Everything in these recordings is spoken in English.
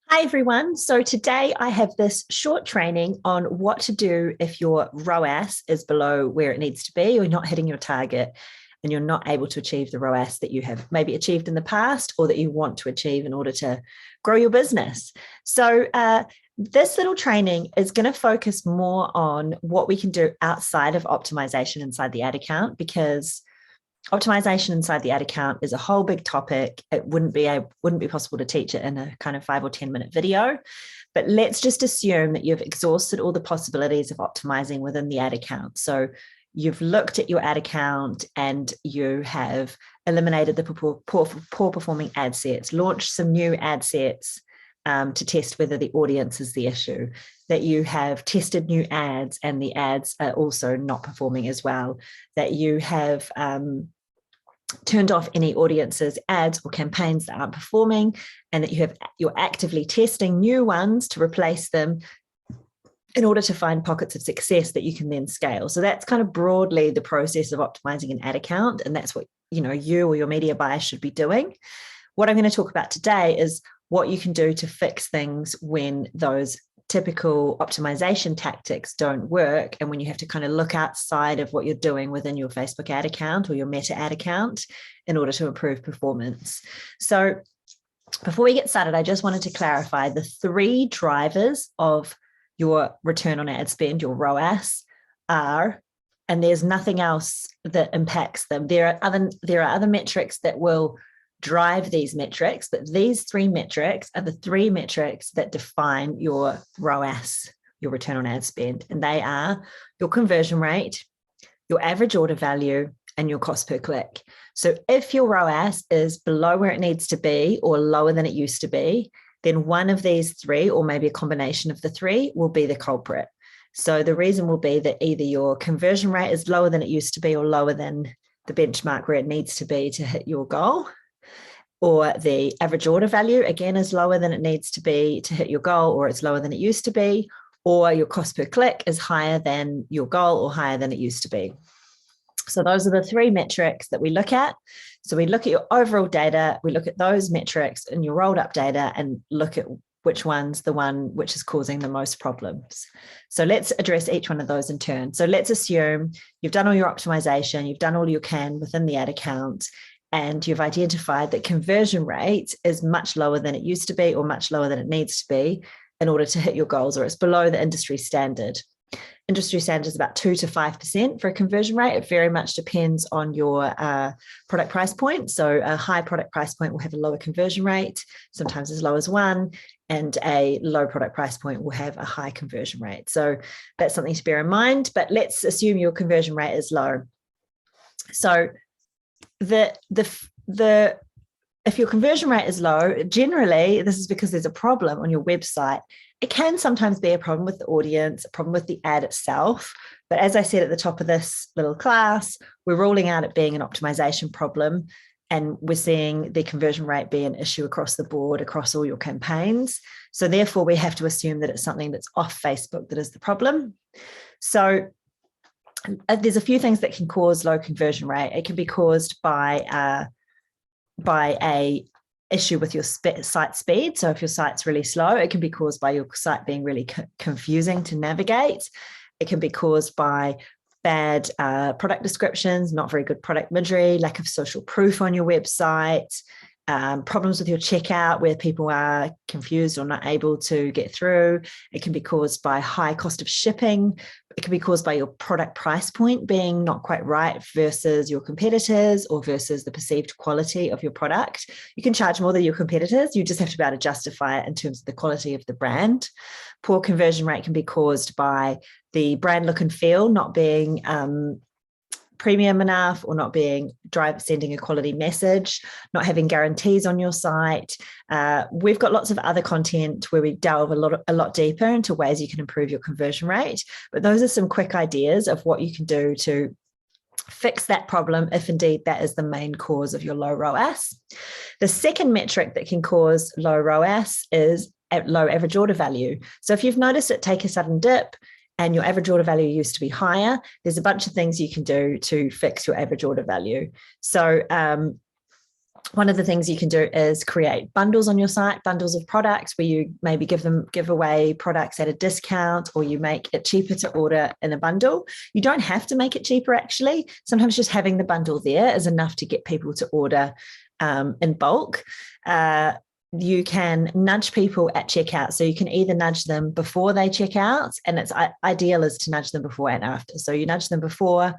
Hi everyone. So today I have this short training on what to do if your ROAS is below where it needs to be, or you're not hitting your target and you're not able to achieve the ROAS that you have maybe achieved in the past or that you want to achieve in order to grow your business. So this little training is going to focus more on what we can do outside of optimization inside the ad account, because optimization inside the ad account is a whole big topic. It wouldn't be possible to teach it in a kind of 5 or 10 minute video. But let's just assume that you've exhausted all the possibilities of optimizing within the ad account. So you've looked at your ad account and you have eliminated the poor performing ad sets, launched some new ad sets to test whether the audience is the issue, that you have tested new ads and the ads are also not performing as well, that you have turned off any audiences, ads or campaigns that aren't performing, and that you're actively testing new ones to replace them in order to find pockets of success that you can then scale. So that's kind of broadly the process of optimizing an ad account, and that's what you or your media buyer should be doing. What I'm going to talk about today is what you can do to fix things when those typical optimization tactics don't work, and when you have to kind of look outside of what you're doing within your Facebook ad account or your Meta ad account in order to improve performance. So before we get started, I just wanted to clarify the 3 drivers of your return on ad spend, your ROAS, are, and there's nothing else that impacts them. There are other metrics that will drive these metrics, but these 3 metrics are the 3 metrics that define your ROAS, your return on ad spend, and they are your conversion rate, your average order value, and your cost per click. So if your ROAS is below where it needs to be or lower than it used to be, then one of these 3, or maybe a combination of the 3, will be the culprit. So the reason will be that either your conversion rate is lower than it used to be or lower than the benchmark where it needs to be to hit your goal, or the average order value, again, is lower than it needs to be to hit your goal, or it's lower than it used to be, or your cost per click is higher than your goal or higher than it used to be. So those are the 3 metrics that we look at. So we look at your overall data, we look at those metrics in your rolled up data and look at which one's the one which is causing the most problems. So let's address each one of those in turn. So let's assume you've done all your optimization, you've done all you can within the ad account, and you've identified that conversion rate is much lower than it used to be or much lower than it needs to be in order to hit your goals, or it's below the industry standard. Industry standard is about 2 to 5% for a conversion rate. It very much depends on your product price point. So a high product price point will have a lower conversion rate, sometimes as low as 1, and a low product price point will have a high conversion rate. So that's something to bear in mind, but let's assume your conversion rate is low. So if your conversion rate is low, generally this is because there's a problem on your website. It can sometimes be a problem with the audience, a problem with the ad itself. But as I said at the top of this little class, we're ruling out it being an optimization problem, and we're seeing the conversion rate be an issue across the board, across all your campaigns. So therefore, we have to assume that it's something that's off Facebook that is the problem. So there's a few things that can cause low conversion rate. It can be caused by a issue with your site speed. So if your site's really slow, it can be caused by your site being really confusing to navigate. It can be caused by bad product descriptions, not very good product imagery, lack of social proof on your website, problems with your checkout where people are confused or not able to get through. It can be caused by high cost of shipping. It can be caused by your product price point being not quite right versus your competitors or versus the perceived quality of your product. You can charge more than your competitors. You just have to be able to justify it in terms of the quality of the brand. Poor conversion rate can be caused by the brand look and feel not being premium enough, or not being sending a quality message, not having guarantees on your site. We've got lots of other content where we delve a lot deeper into ways you can improve your conversion rate. But those are some quick ideas of what you can do to fix that problem if indeed that is the main cause of your low ROAS. The second metric that can cause low ROAS is low average order value. So if you've noticed it take a sudden dip, and your average order value used to be higher, there's a bunch of things you can do to fix your average order value. So One of the things you can do is create bundles on your site, bundles of products where you maybe give away products at a discount, or you make it cheaper to order in a bundle. You don't have to make it cheaper, actually. Sometimes just having the bundle there is enough to get people to order in bulk. You can nudge people at checkout. So you can either nudge them before they check out, and it's ideal is to nudge them before and after. So you nudge them before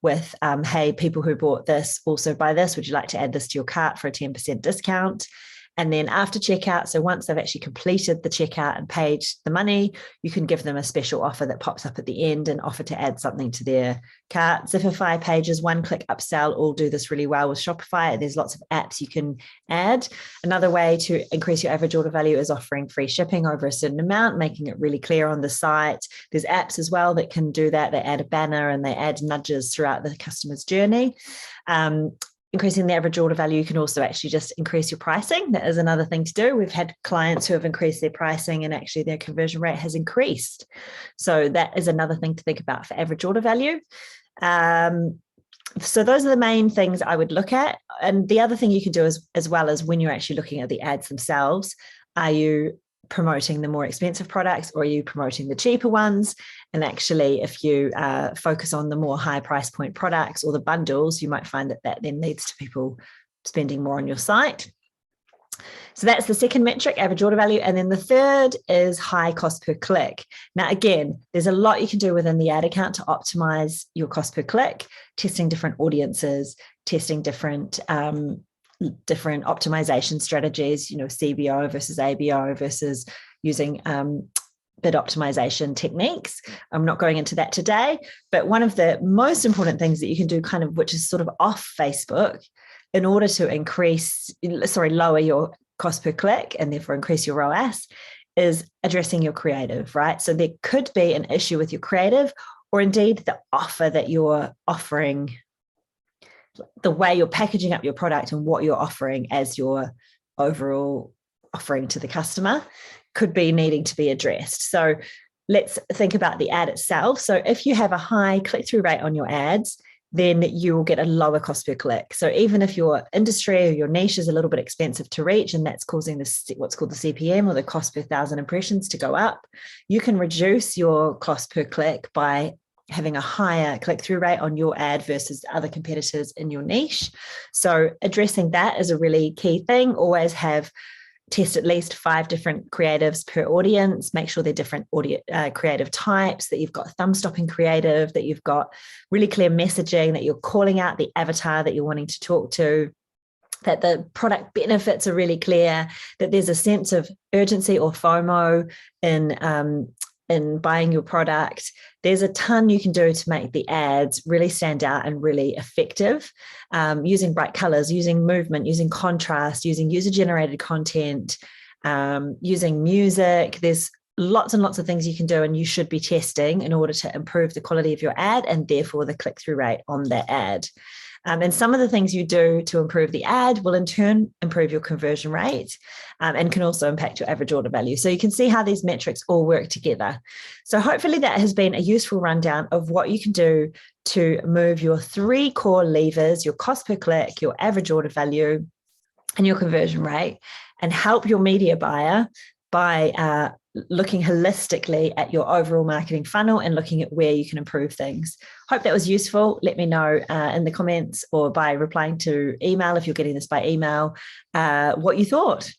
with, hey, people who bought this also buy this. Would you like to add this to your cart for a 10% discount? And then after checkout, so once they've actually completed the checkout and paid the money, you can give them a special offer that pops up at the end and offer to add something to their cart. Zipify pages, one-click upsell, all do this really well with Shopify. There's lots of apps you can add. Another way to increase your average order value is offering free shipping over a certain amount, making it really clear on the site. There's apps as well that can do that. They add a banner and they add nudges throughout the customer's journey. Increasing the average order value, you can also actually just increase your pricing. That is another thing to do. We've had clients who have increased their pricing and actually their conversion rate has increased. So that is another thing to think about for average order value. So those are the main things I would look at. And the other thing you can do as well as when you're actually looking at the ads themselves, are you promoting the more expensive products or are you promoting the cheaper ones? And actually, if you focus on the more high price point products or the bundles, you might find that then leads to people spending more on your site. So that's the second metric, average order value. And then the third is high cost per click. Now, again, there's a lot you can do within the ad account to optimize your cost per click, testing different audiences, testing different optimization strategies, CBO versus ABO versus using bid optimization techniques. I'm not going into that today, but one of the most important things that you can do which is sort of off Facebook in order to lower your cost per click and therefore increase your ROAS is addressing your creative, right? So there could be an issue with your creative or indeed the offer that you're offering, the way you're packaging up your product and what you're offering as your overall offering to the customer could be needing to be addressed. So let's think about the ad itself. So if you have a high click-through rate on your ads, then you will get a lower cost per click. So even if your industry or your niche is a little bit expensive to reach, and that's causing what's called the CPM or the cost per 1,000 impressions to go up, you can reduce your cost per click by having a higher click-through rate on your ad versus other competitors in your niche. So addressing that is a really key thing. Always test at least 5 different creatives per audience. Make sure they're different creative types, that you've got thumb-stopping creative, that you've got really clear messaging, that you're calling out the avatar that you're wanting to talk to, that the product benefits are really clear, that there's a sense of urgency or FOMO in buying your product. There's a ton you can do to make the ads really stand out and really effective, using bright colors, using movement, using contrast, using user-generated content, using music. There's lots and lots of things you can do and you should be testing in order to improve the quality of your ad and therefore the click-through rate on that ad. And some of the things you do to improve the ad will in turn improve your conversion rate and can also impact your average order value. So you can see how these metrics all work together. So hopefully that has been a useful rundown of what you can do to move your 3 core levers, your cost per click, your average order value, and your conversion rate, and help your media buyer by looking holistically at your overall marketing funnel and looking at where you can improve things. Hope that was useful. Let me know in the comments or by replying to email, if you're getting this by email, what you thought.